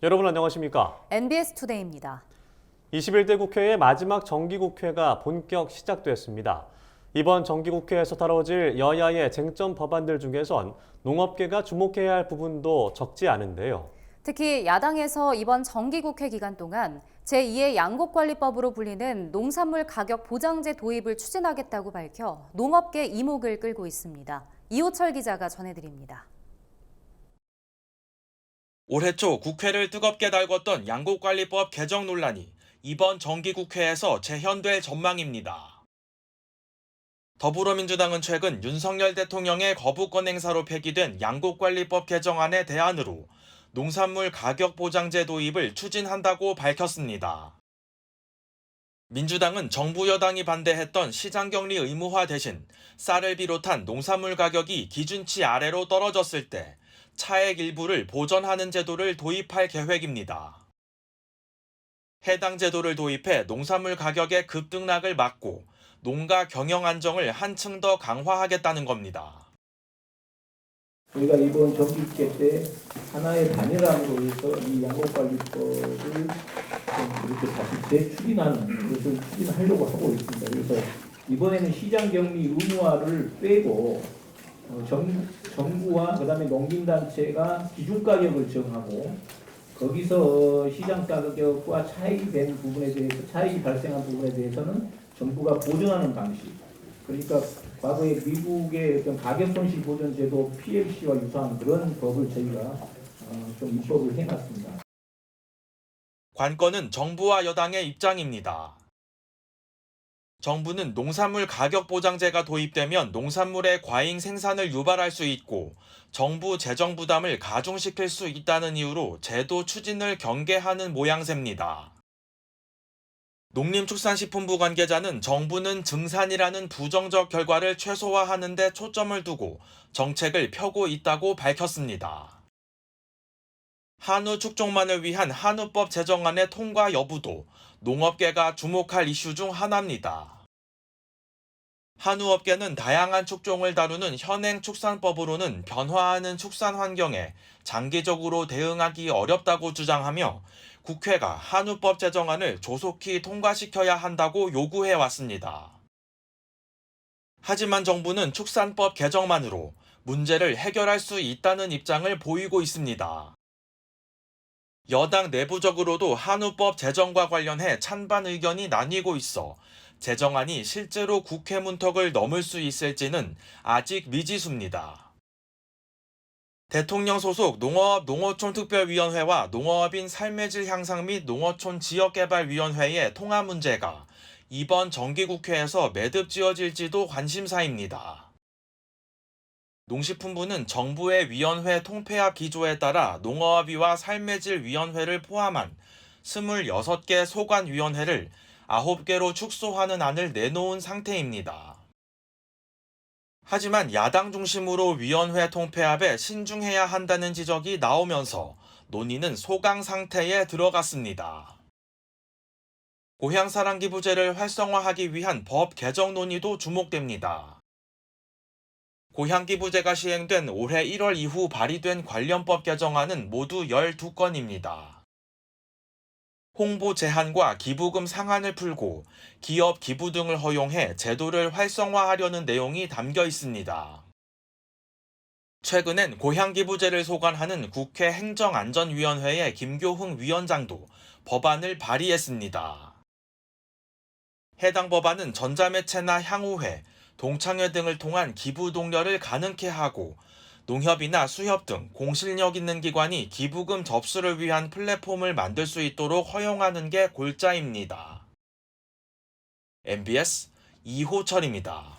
여러분 안녕하십니까? NBS 투데이입니다. 21대 국회의 마지막 정기국회가 본격 시작됐습니다. 이번 정기국회에서 다뤄질 여야의 쟁점 법안들 중에선 농업계가 주목해야 할 부분도 적지 않은데요. 특히 야당에서 이번 정기국회 기간 동안 제2의 양곡관리법으로 불리는 농산물 가격 보장제 도입을 추진하겠다고 밝혀 농업계 이목을 끌고 있습니다. 이호철 기자가 전해드립니다. 올해 초 국회를 뜨겁게 달궜던 양곡관리법 개정 논란이 이번 정기국회에서 재현될 전망입니다. 더불어민주당은 최근 윤석열 대통령의 거부권 행사로 폐기된 양곡관리법 개정안의 대안으로 농산물 가격 보장제 도입을 추진한다고 밝혔습니다. 민주당은 정부 여당이 반대했던 시장격리 의무화 대신 쌀을 비롯한 농산물 가격이 기준치 아래로 떨어졌을 때 차액 일부를 보전하는 제도를 도입할 계획입니다. 해당 제도를 도입해 농산물 가격의 급등락을 막고 농가 경영 안정을 한층 더 강화하겠다는 겁니다. 저희가 이번 정기국회 때 하나의 단일안으로 해서 이 양곡관리법을 좀 이렇게 다시 재추진하는 것을 추진하려고 하고 있습니다. 그래서 이번에는 시장격리 의무화를 빼고 정부와 그다음에 농민단체가 기준가격을 정하고 거기서 시장 가격과 차익이 된 부분에 대해서 차익이 발생한 부분에 대해서는 정부가 보전하는 방식. 그러니까 과거에 미국의 어떤 가격 손실 보전 제도 PLC와 유사한 그런 법을 저희가 좀 입법을 해놨습니다. 관건은 정부와 여당의 입장입니다. 정부는 농산물 가격 보장제가 도입되면 농산물의 과잉 생산을 유발할 수 있고 정부 재정 부담을 가중시킬 수 있다는 이유로 제도 추진을 경계하는 모양새입니다. 농림축산식품부 관계자는 정부는 증산이라는 부정적 결과를 최소화하는 데 초점을 두고 정책을 펴고 있다고 밝혔습니다. 한우 축종만을 위한 한우법 제정안의 통과 여부도 농업계가 주목할 이슈 중 하나입니다. 한우업계는 다양한 축종을 다루는 현행 축산법으로는 변화하는 축산 환경에 장기적으로 대응하기 어렵다고 주장하며 국회가 한우법 제정안을 조속히 통과시켜야 한다고 요구해 왔습니다. 하지만 정부는 축산법 개정만으로 문제를 해결할 수 있다는 입장을 보이고 있습니다. 여당 내부적으로도 한우법 제정과 관련해 찬반 의견이 나뉘고 있어 제정안이 실제로 국회 문턱을 넘을 수 있을지는 아직 미지수입니다. 대통령 소속 농어업 농어촌특별위원회와 농어업인 삶의 질 향상 및 농어촌 지역개발위원회의 통합 문제가 이번 정기국회에서 매듭 지어질지도 관심사입니다. 농식품부는 정부의 위원회 통폐합 기조에 따라 농어업위와 삶의 질 위원회를 포함한 26개 소관위원회를 9개로 축소하는 안을 내놓은 상태입니다. 하지만 야당 중심으로 위원회 통폐합에 신중해야 한다는 지적이 나오면서 논의는 소강 상태에 들어갔습니다. 고향사랑기부제를 활성화하기 위한 법 개정 논의도 주목됩니다. 고향기부제가 시행된 올해 1월 이후 발의된 관련법 개정안은 모두 12건입니다. 홍보 제한과 기부금 상한을 풀고 기업 기부 등을 허용해 제도를 활성화하려는 내용이 담겨 있습니다. 최근엔 고향기부제를 소관하는 국회 행정안전위원회의 김교흥 위원장도 법안을 발의했습니다. 해당 법안은 전자매체나 향후회, 동창회 등을 통한 기부 독려를 가능케 하고 농협이나 수협 등 공실력 있는 기관이 기부금 접수를 위한 플랫폼을 만들 수 있도록 허용하는 게 골자입니다. MBS 이호철입니다.